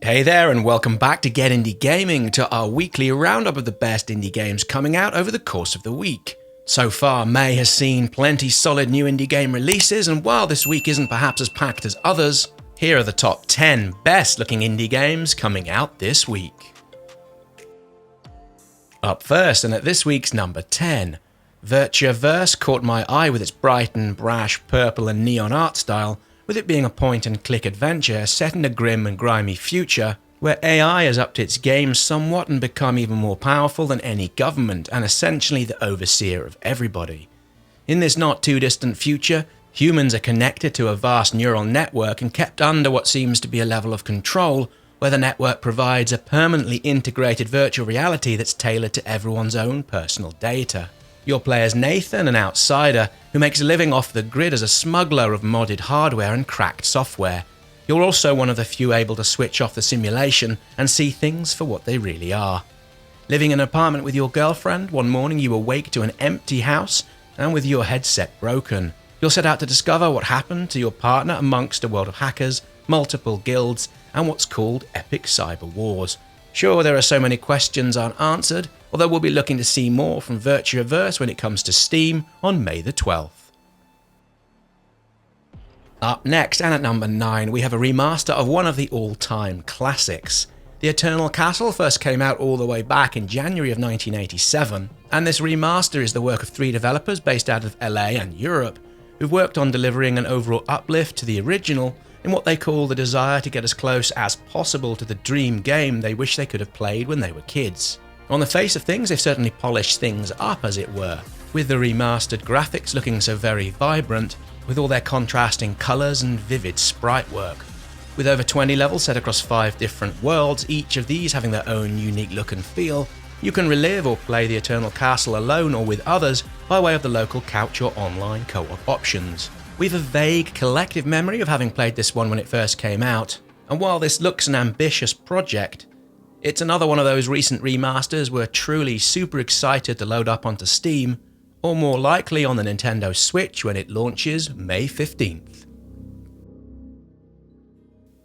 Hey there and welcome back to Get Indie Gaming, to our weekly roundup of the best indie games coming out over the course of the week. So far, May has seen plenty solid new indie game releases, and while this week isn't perhaps as packed as others, here are the top 10 best looking indie games coming out this week. Up first, and at this week's number 10, VirtuaVerse caught my eye with its bright and brash purple and neon art style, with it being a point-and-click adventure set in a grim and grimy future where AI has upped its game somewhat and become even more powerful than any government and essentially the overseer of everybody. In this not-too-distant future, humans are connected to a vast neural network and kept under what seems to be a level of control where the network provides a permanently integrated virtual reality that's tailored to everyone's own personal data. Your player's Nathan, an outsider who makes a living off the grid as a smuggler of modded hardware and cracked software. You're also one of the few able to switch off the simulation and see things for what they really are. Living in an apartment with your girlfriend, one morning you awake to an empty house and with your headset broken. You'll set out to discover what happened to your partner amongst a world of hackers, multiple guilds, and what's called epic cyber wars. Sure, there are so many questions unanswered, although we'll be looking to see more from VirtuaVerse when it comes to Steam on May the 12th. Up next, and at number 9, we have a remaster of one of the all-time classics. The Eternal Castle first came out all the way back in January of 1987, and this remaster is the work of 3 developers based out of LA and Europe, who've worked on delivering an overall uplift to the original in what they call the desire to get as close as possible to the dream game they wish they could have played when they were kids. On the face of things, they've certainly polished things up, as it were, with the remastered graphics looking so very vibrant, with all their contrasting colours and vivid sprite work. With over 20 levels set across 5 different worlds, each of these having their own unique look and feel, you can relive or play the Eternal Castle alone or with others by way of the local couch or online co-op options. We've a vague collective memory of having played this one when it first came out, and while this looks an ambitious project, it's another one of those recent remasters we're truly super excited to load up onto Steam, or more likely on the Nintendo Switch when it launches May 15th.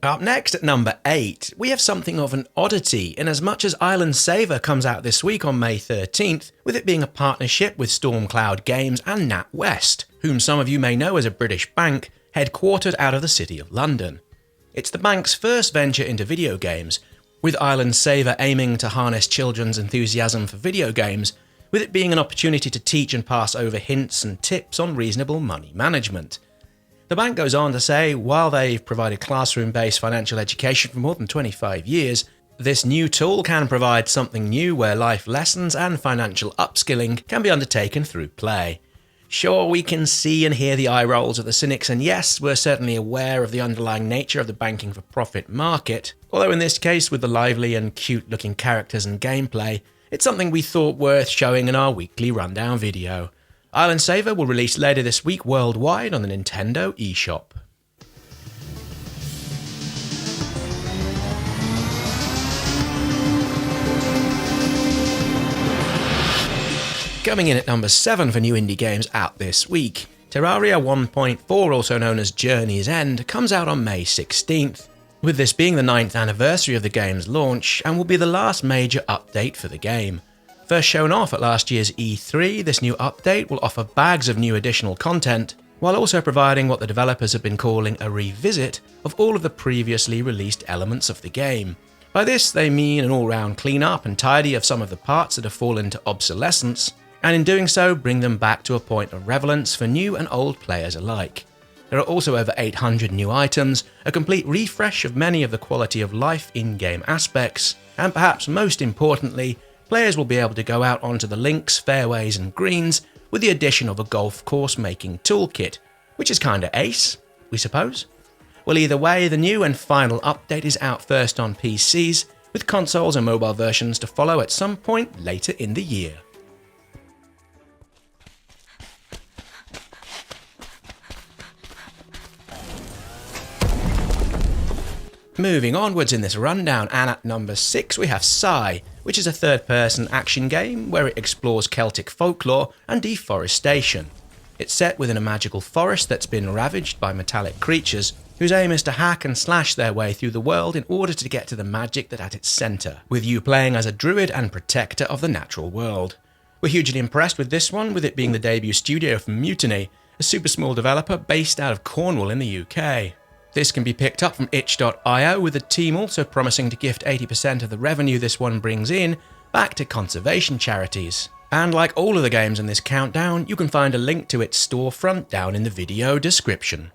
Up next at number 8, we have something of an oddity in as much as Island Saver comes out this week on May 13th, with it being a partnership with Stormcloud Games and NatWest, whom some of you may know as a British bank headquartered out of the City of London. It's the bank's first venture into video games, with Island Saver aiming to harness children's enthusiasm for video games, with it being an opportunity to teach and pass over hints and tips on reasonable money management. The bank goes on to say, while they've provided classroom-based financial education for more than 25 years, this new tool can provide something new where life lessons and financial upskilling can be undertaken through play. Sure, we can see and hear the eye rolls of the cynics, and yes, we're certainly aware of the underlying nature of the banking for profit market, although in this case, with the lively and cute-looking characters and gameplay, it's something we thought worth showing in our weekly rundown video. Island Saver will release later this week worldwide on the Nintendo eShop. Coming in at number 7 for new indie games out this week, Terraria 1.4, also known as Journey's End, comes out on May 16th, with this being the 9th anniversary of the game's launch and will be the last major update for the game. First shown off at last year's E3, this new update will offer bags of new additional content, while also providing what the developers have been calling a revisit of all of the previously released elements of the game. By this, they mean an all-round clean-up and tidy of some of the parts that have fallen into obsolescence, and in doing so, bring them back to a point of relevance for new and old players alike. There are also over 800 new items, a complete refresh of many of the quality of life in-game aspects, and perhaps most importantly, players will be able to go out onto the links, fairways and greens with the addition of a golf course making toolkit, which is kinda ace, we suppose. Well, either way, the new and final update is out first on PCs, with consoles and mobile versions to follow at some point later in the year. Moving onwards in this rundown, and at number 6 we have Psy, which is a third-person action game where it explores Celtic folklore and deforestation. It's set within a magical forest that's been ravaged by metallic creatures, whose aim is to hack and slash their way through the world in order to get to the magic that's at its centre, with you playing as a druid and protector of the natural world. We're hugely impressed with this one, with it being the debut studio from Mutiny, a super small developer based out of Cornwall in the UK. This can be picked up from itch.io, with the team also promising to gift 80% of the revenue this one brings in back to conservation charities. And like all of the games in this countdown, you can find a link to its storefront down in the video description.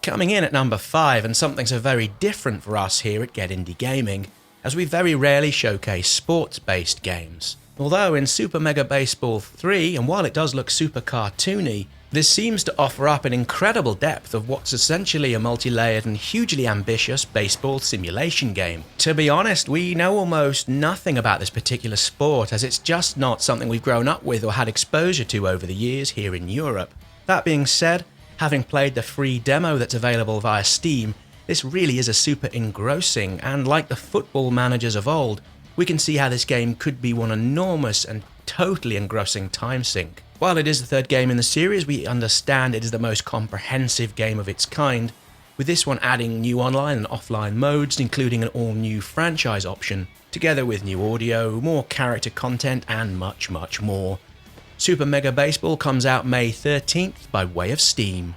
Coming in at number 5, and something so very different for us here at Get Indie Gaming, as we very rarely showcase sports-based games. Although in Super Mega Baseball 3, and while it does look super cartoony, this seems to offer up an incredible depth of what's essentially a multi-layered and hugely ambitious baseball simulation game. To be honest, we know almost nothing about this particular sport, as it's just not something we've grown up with or had exposure to over the years here in Europe. That being said, having played the free demo that's available via Steam, this really is a super engrossing, and like the football managers of old, we can see how this game could be one enormous and totally engrossing time sink. While it is the third game in the series, we understand it is the most comprehensive game of its kind, with this one adding new online and offline modes, including an all-new franchise option, together with new audio, more character content, and much, much more. Super Mega Baseball comes out May 13th by way of Steam.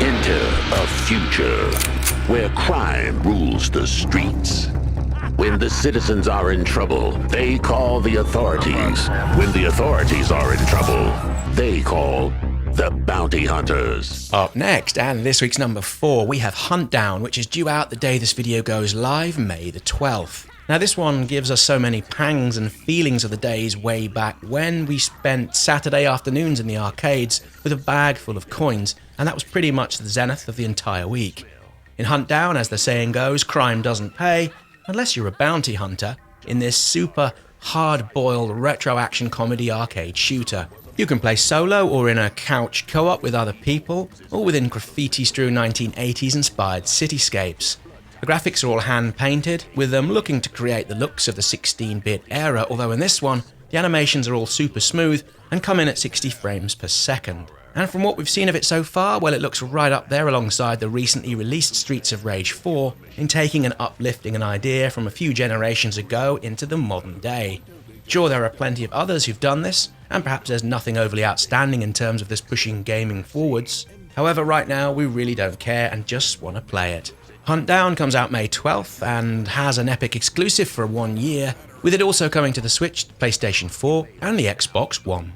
Enter a future where crime rules the streets. When the citizens are in trouble, they call the authorities. When the authorities are in trouble, they call the bounty hunters. Up next, and this week's number 4, we have Huntdown, which is due out the day this video goes live, May the 12th. Now this one gives us so many pangs and feelings of the days way back when we spent Saturday afternoons in the arcades with a bag full of coins, and that was pretty much the zenith of the entire week. In Huntdown, as the saying goes, crime doesn't pay unless you're a bounty hunter in this super hard-boiled retro action comedy arcade shooter. You can play solo or in a couch co-op with other people, or within graffiti-strewn 1980s inspired cityscapes. The graphics are all hand-painted, with them looking to create the looks of the 16-bit era, although in this one, the animations are all super smooth and come in at 60 frames per second. And from what we've seen of it so far, well, it looks right up there alongside the recently released Streets of Rage 4, in taking and uplifting an idea from a few generations ago into the modern day. Sure, there are plenty of others who've done this, and perhaps there's nothing overly outstanding in terms of this pushing gaming forwards. However, right now, we really don't care and just want to play it. Huntdown comes out May 12th and has an Epic exclusive for 1 year, with it also coming to the Switch, PlayStation 4 and the Xbox One.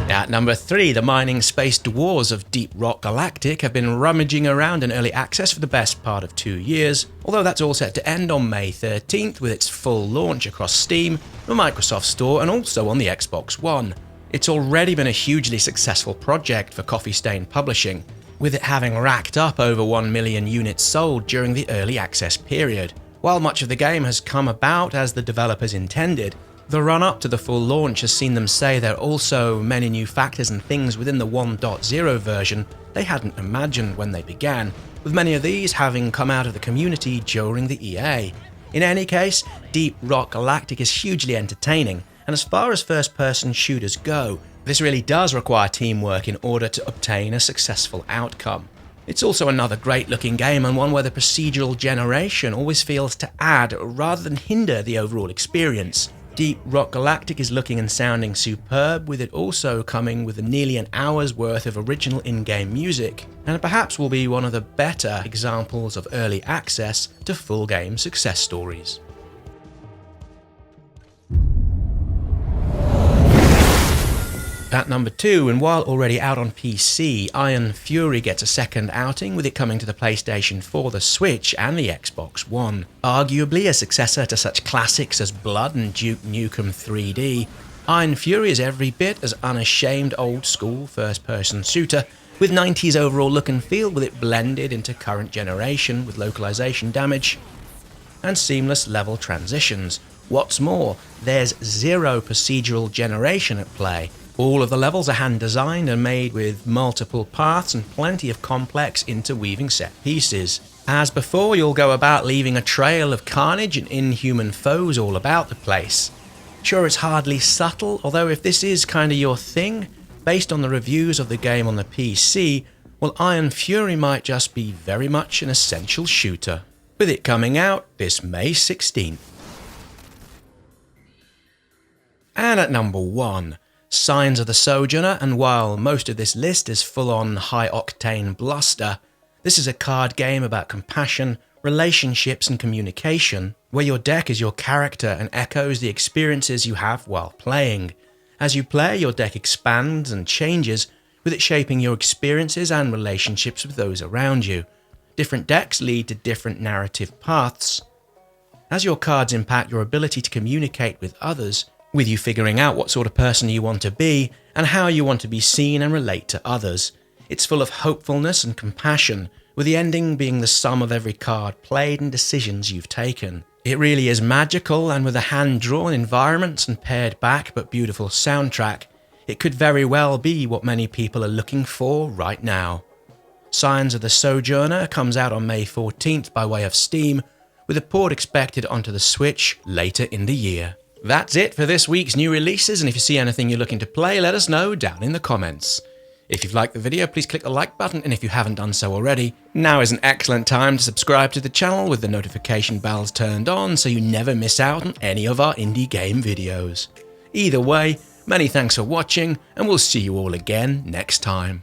At number 3, the mining space dwarves of Deep Rock Galactic have been rummaging around in early access for the best part of 2 years, although that's all set to end on May 13th with its full launch across Steam, the Microsoft Store and also on the Xbox One. It's already been a hugely successful project for Coffee Stain Publishing, with it having racked up over 1 million units sold during the early access period. While much of the game has come about as the developers intended, the run-up to the full launch has seen them say there are also many new factors and things within the 1.0 version they hadn't imagined when they began, with many of these having come out of the community during the EA. In any case, Deep Rock Galactic is hugely entertaining, and as far as first-person shooters go, this really does require teamwork in order to obtain a successful outcome. It's also another great-looking game, and one where the procedural generation always feels to add rather than hinder the overall experience. Deep Rock Galactic is looking and sounding superb, with it also coming with nearly an hour's worth of original in-game music, and perhaps will be one of the better examples of early access to full game success stories. At number 2, and while already out on PC, Iron Fury gets a second outing, with it coming to the PlayStation 4, the Switch and the Xbox One. Arguably a successor to such classics as Blood and Duke Nukem 3D, Iron Fury is every bit as unashamed old-school first-person shooter with 90s overall look and feel with it blended into current generation with localization damage and seamless level transitions. What's more, there's zero procedural generation at play. All of the levels are hand designed and made with multiple paths and plenty of complex interweaving set pieces. As before, you'll go about leaving a trail of carnage and inhuman foes all about the place. Sure, it's hardly subtle, although if this is kinda your thing, based on the reviews of the game on the PC, well, Iron Fury might just be very much an essential shooter, with it coming out this May 16th. And at number 1, Signs of the Sojourner, and while most of this list is full-on high-octane bluster, this is a card game about compassion, relationships and communication, where your deck is your character and echoes the experiences you have while playing. As you play, your deck expands and changes, with it shaping your experiences and relationships with those around you. Different decks lead to different narrative paths, as your cards impact your ability to communicate with others, with you figuring out what sort of person you want to be and how you want to be seen and relate to others. It's full of hopefulness and compassion, with the ending being the sum of every card played and decisions you've taken. It really is magical, and with a hand-drawn environments and pared back but beautiful soundtrack, it could very well be what many people are looking for right now. Signs of the Sojourner comes out on May 14th by way of Steam, with a port expected onto the Switch later in the year. That's it for this week's new releases, and if you see anything you're looking to play, let us know down in the comments. If you've liked the video, please click the like button, and if you haven't done so already, now is an excellent time to subscribe to the channel with the notification bells turned on so you never miss out on any of our indie game videos. Either way, many thanks for watching, and we'll see you all again next time.